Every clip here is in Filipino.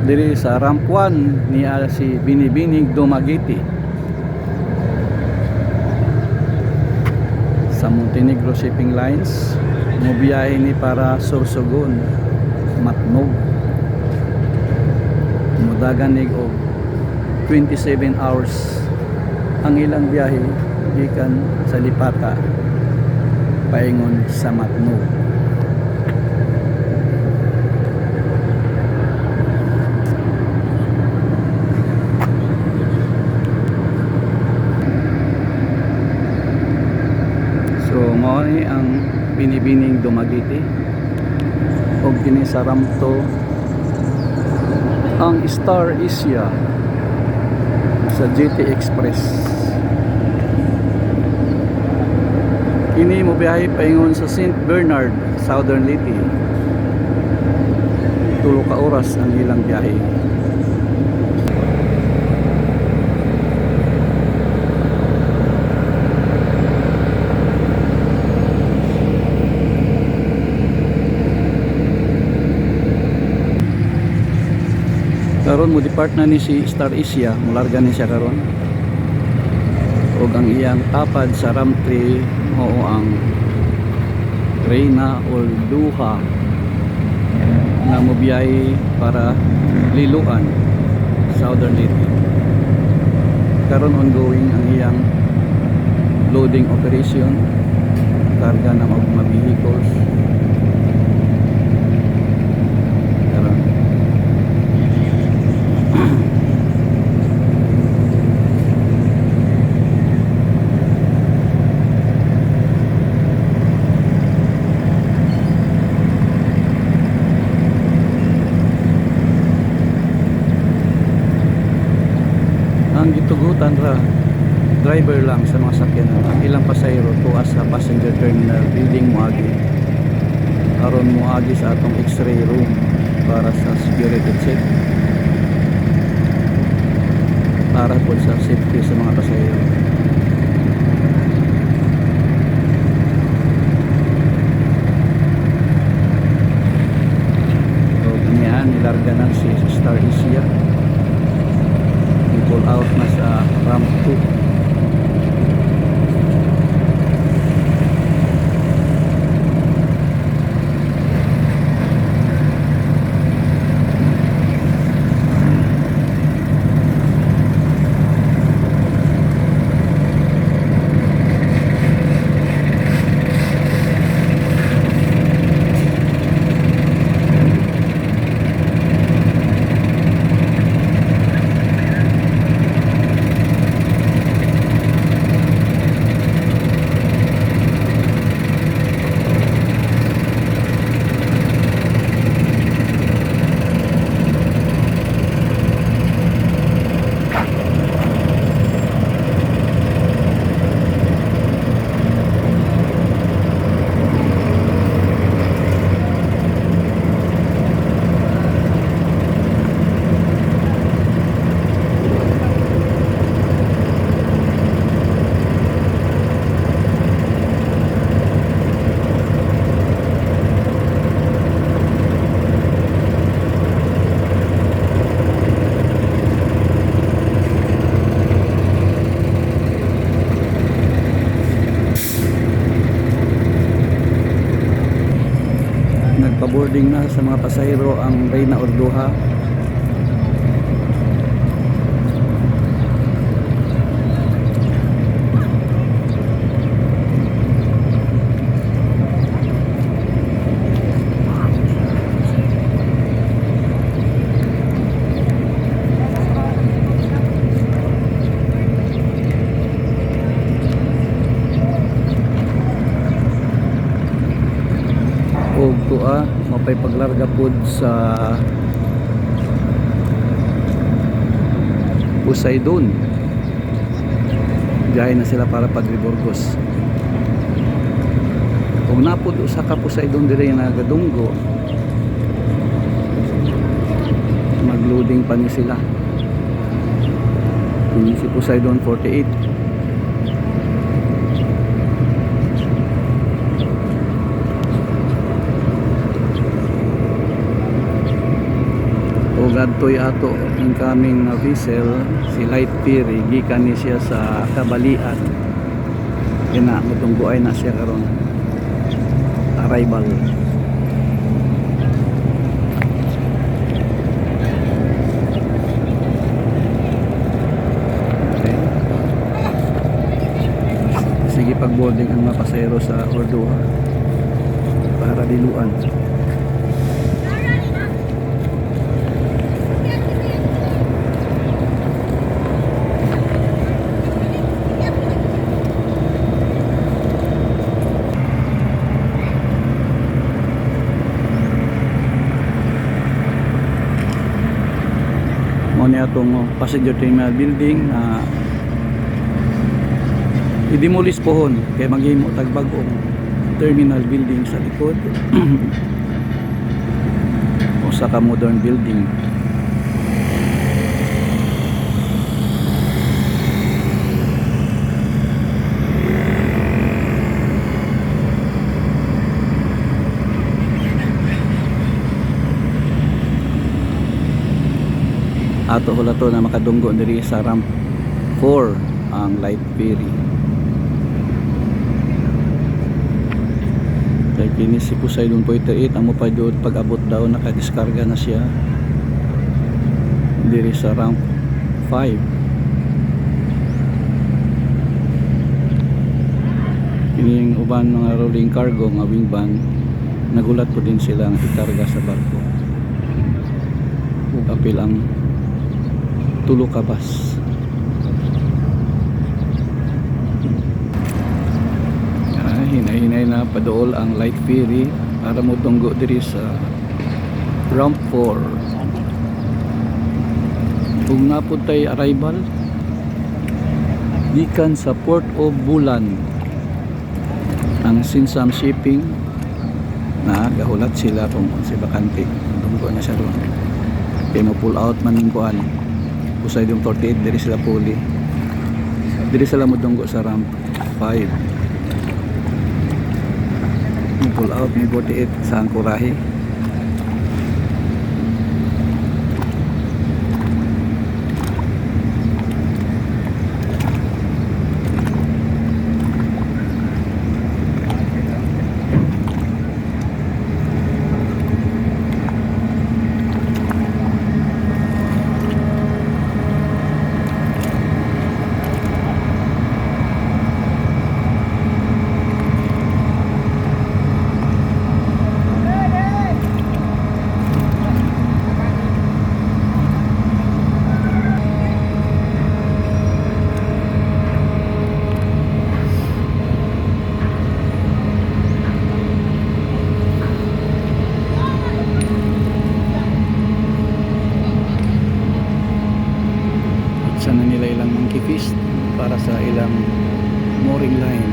diri sa Ramp 1 ni si Binibining Dumaguete sa Montenegro Shipping Lines. Mubiyahe ni para Sorsogon, Matnog. Mudagan nig og 27 hours ang ilang biyahe gikan sa Lipata paingon sa Matnog. So mao ni ang Binibining Dumaguete og kini sa Ramto ang Star Asia sa GT Express. Kini mo biyahe paingon sa St. Bernard, Southern Leyte. 3 ka oras ang ilang biyahe. Karon mo depart na ni si Star Asia, mularga ni siya karon. Og ang iyang tapad sa Ramp 3 mao ang Reina Orduha na mobiyahe para Liloan, Southern Leyte. Karon ongoing ang iyang loading operation, karga ng mga vehicles. Ang gitugutan ra driver lang sa mga sakyan ang ilang pasahero tuwa sa passenger terminal building moagi aron moagi sa atong x-ray room para sa security check para po sa safety sa mga pasahero. So ganyan nilarga na si Star Asia, pull out na sa Ramp 2. Nagpa-boarding na sa mga pasahero ang Reina Orduha. Og tuwa mapay paglarga pod sa Poseidon. Biyahe na sila para Padre Burgos. Og napod usa ka Poseidon dire nga nagadunggo. Magloading pa ni sila. Kini si Poseidon 48. Dadtoy ato incoming na vessel si Light Ferry gikan ni siya sa Kabalian. Kina mutungguay na siya karon. Arrival. Okay. Sige pag-boarding ang mga pasahero sa Ordoa para diluan. Niya itong passenger terminal building na i-demolish pohon kaya maghimo tagbagong terminal building sa likod o sa ka-modern building. Ato hula to na makadunggo diri sa ramp 4 ang Light Ferry. Kaya kini si Poseidon Poiter 8 ang mopadod pag-abot daw nakadiskarga na siya diri sa ramp 5. Kining uban mga rolling cargo nga wing van nagulat po din sila nga ikarga sa barko. Ug apil ang tulo ka bus. Hinay-hinay na padool ang Light Ferry para mo tunggo diri sa ramp 4. Kung napod tay arrival gikan sa Port of Bulan ang Sinsam Shipping na gahulat sila kung si bakante tunggo na siya ron kaya mo pull out man yung kuan Poseidon 48 diri sila puli diri sila modunggo sa ramp 5 mo pull out ni 48 sa Angkorahe. Sana nila ilang monkey fish para sa ilang mooring line.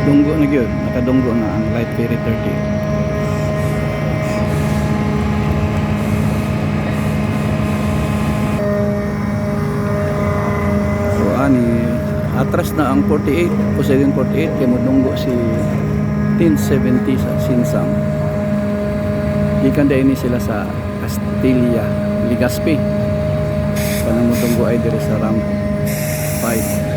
Dunggo na gyud, nakadunggo na ang Light Ferry 30. So ani atras na ang 48, Poseidon 48 kay modunggo si 1070 sa Sinsam. Gikan dai ni sila sa Castilla, Legazpi. Kanang modunggo ay diri sa ramp 5.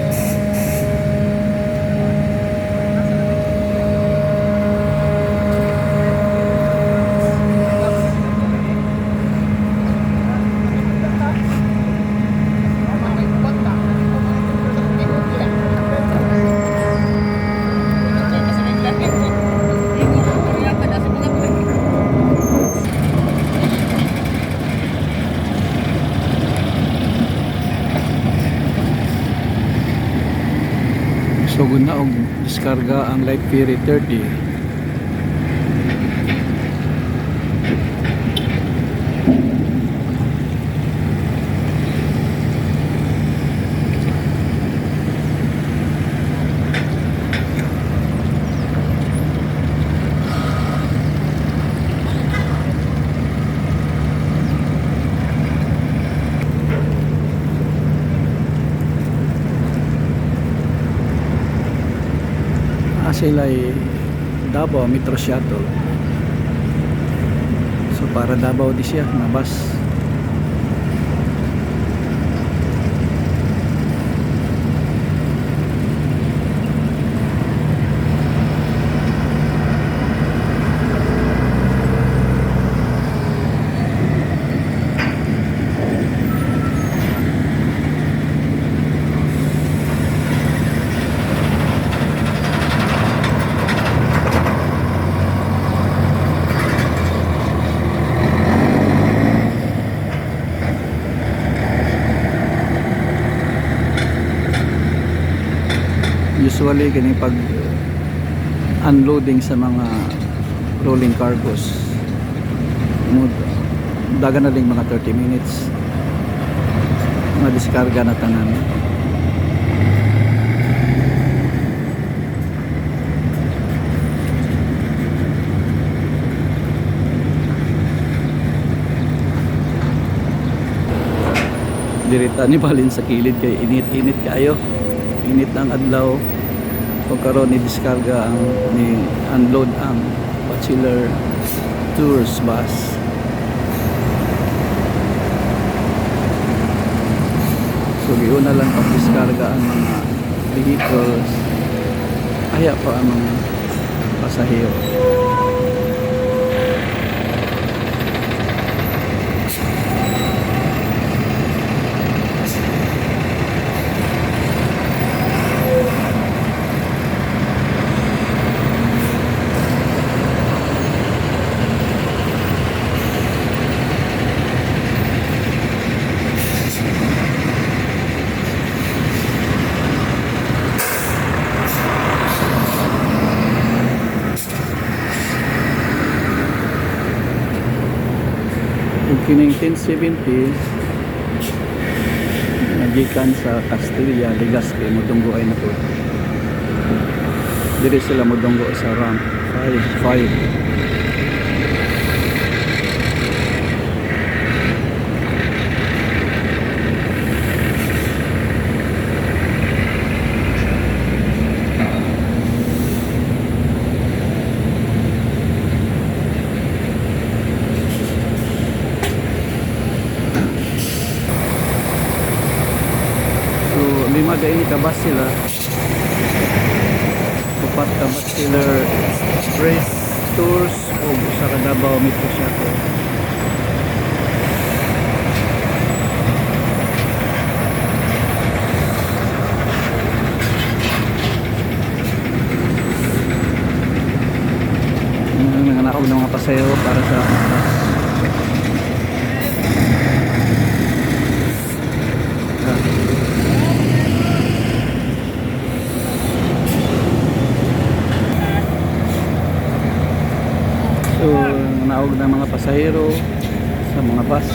Sugod na og diskarga ang Light Fury 30. Sila ay Davao Metro Shuttle, so para Davao di siya na bus. Usually kini pag unloading sa mga rolling cargos, dagan na lang mga 30 minutes na diskarga na tanan. Dirita ni balin sa kilid kay init-init kayo, init ang adlaw. Pagkaroon ni diskarga ang ni unload ang Bachelor Tours bus. So giuna lang pag diskarga ang mga vehicles, kaya pa ang mga pasahero. Kining 1070 nagikan sa Castilla, Legazpi, modunggo ay nato. Diri sila modunggo sa ramp 5. Lima dahil kabas sila, upat kabas sila Express Tours o sa Davao Metro Shuttle. Nanganakaw ng mga pasahero para sa naog ng mga pasahero sa mga bus.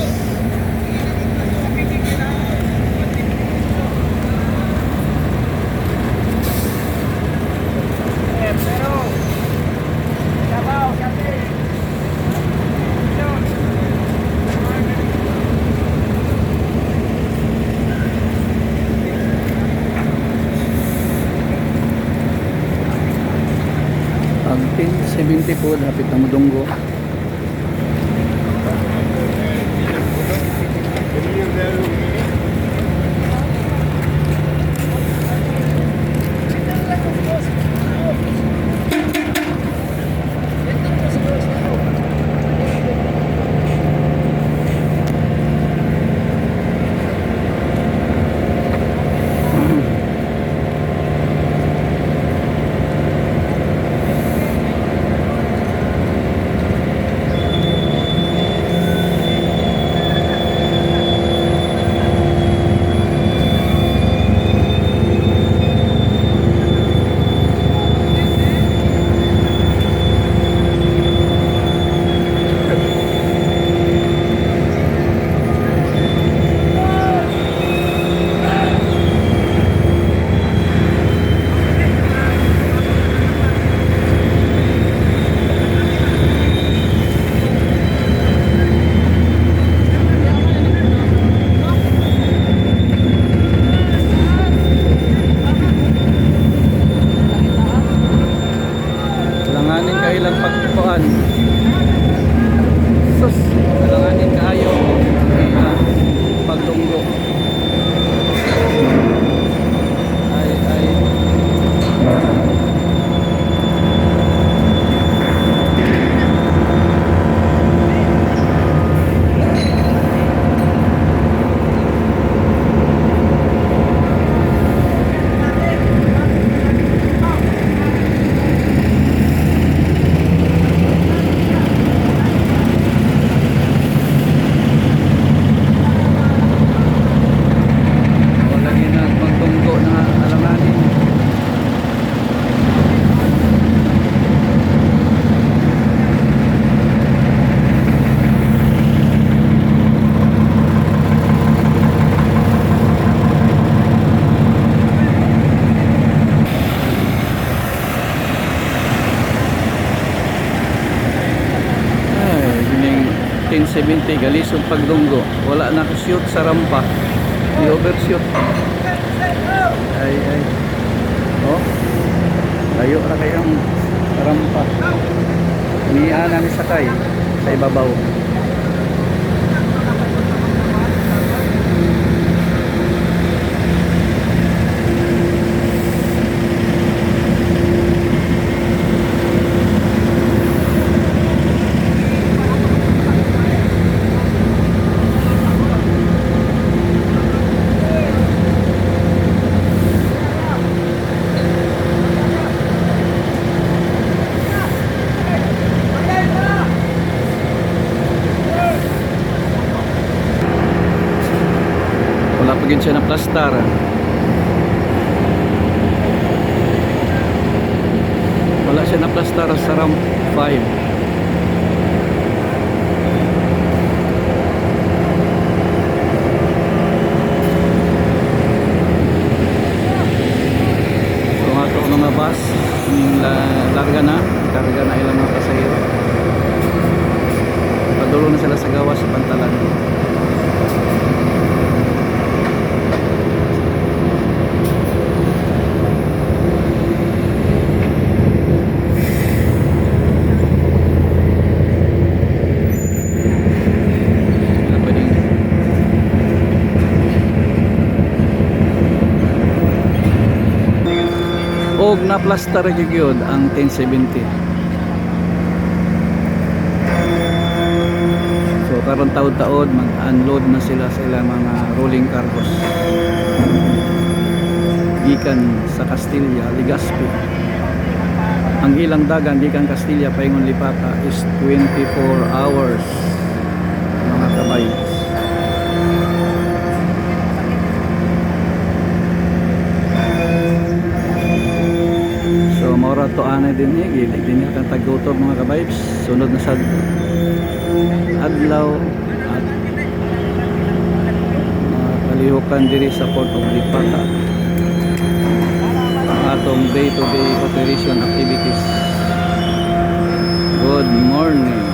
Ang 1070 po dapat na modunggo. P, Galisod Pagdunggo. Wala na ko shoot sa rampa. I-overshoot. Ay. Oh. Layo na kayang rampa. Iniaan namin sakay sa ibabaw. Wala pa gid siya na plastar. Wala siya na plastar sa ramp 5. So ato mga bus larga na, karga na ilang mga pasahero. Padulo na sila sa gawas sa Pantalan. Og na plaster gyud ang 1070. So karon taud-taud mag-unload na sila sa ilang mga rolling cargos gikan sa Castilla, Legazpi. Ang ilang dagan gikan Castilla paingon Lipata is 24 hours mga kabay. So maura to anay din ni gilig din atang tagutob mga ka-vibes. Sunod na sa adlaw at kalihukan diri sa Port of Lipata ang atong day to day operation activities. Good morning.